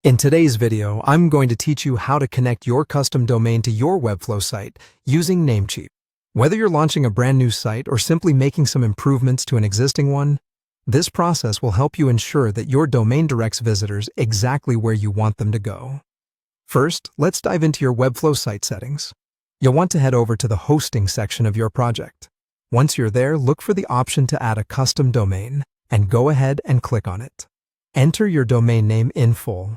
In today's video, I'm going to teach you how to connect your custom domain to your Webflow site using Namecheap. Whether you're launching a brand new site or simply making some improvements to an existing one, this process will help you ensure that your domain directs visitors exactly where you want them to go. First, let's dive into your Webflow site settings. You'll want to head over to the hosting section of your project. Once you're there, look for the option to add a custom domain and go ahead and click on it. Enter your domain name in full.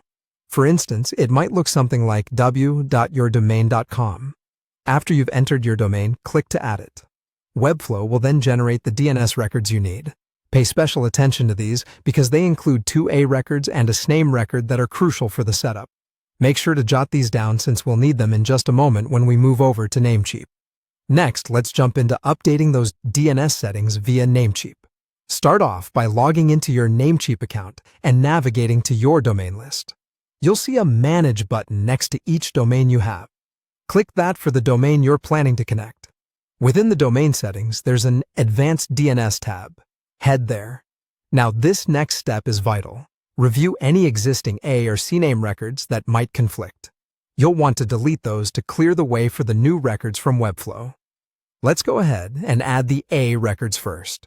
For instance, it might look something like w.yourdomain.com. After you've entered your domain, click to add it. Webflow will then generate the DNS records you need. Pay special attention to these because they include 2 A records and a SNAME record that are crucial for the setup. Make sure to jot these down since we'll need them in just a moment when we move over to Namecheap. Next, let's jump into updating those DNS settings via Namecheap. Start off by logging into your Namecheap account and navigating to your domain list. You'll see a Manage button next to each domain you have. Click that for the domain you're planning to connect. Within the domain settings, there's an Advanced DNS tab. Head there. Now, this next step is vital. Review any existing A or CNAME records that might conflict. You'll want to delete those to clear the way for the new records from Webflow. Let's go ahead and add the A records first.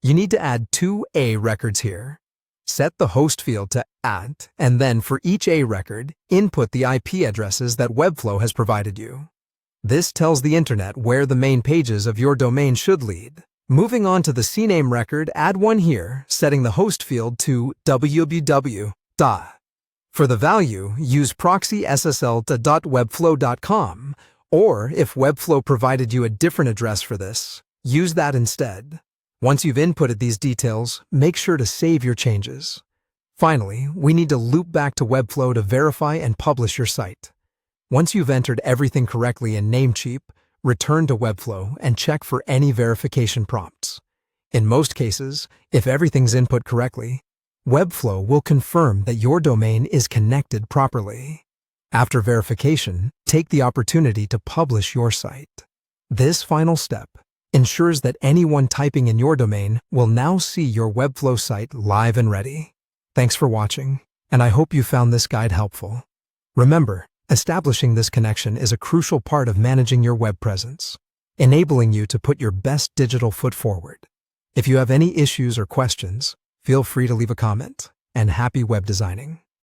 You need to add 2 A records here. Set the host field to @ and then for each A record, input the IP addresses that Webflow has provided you. This tells the internet where the main pages of your domain should lead. Moving on to the CNAME record, add one here, setting the host field to www. For the value, use proxy SSL to .webflow.com, or if Webflow provided you a different address for this, use that instead. Once you've inputted these details, make sure to save your changes. Finally, we need to loop back to Webflow to verify and publish your site. Once you've entered everything correctly in Namecheap, return to Webflow and check for any verification prompts. In most cases, if everything's input correctly, Webflow will confirm that your domain is connected properly. After verification, take the opportunity to publish your site. This final step ensures that anyone typing in your domain will now see your Webflow site live and ready. Thanks for watching, and I hope you found this guide helpful. Remember, establishing this connection is a crucial part of managing your web presence, enabling you to put your best digital foot forward. If you have any issues or questions, feel free to leave a comment, and happy web designing.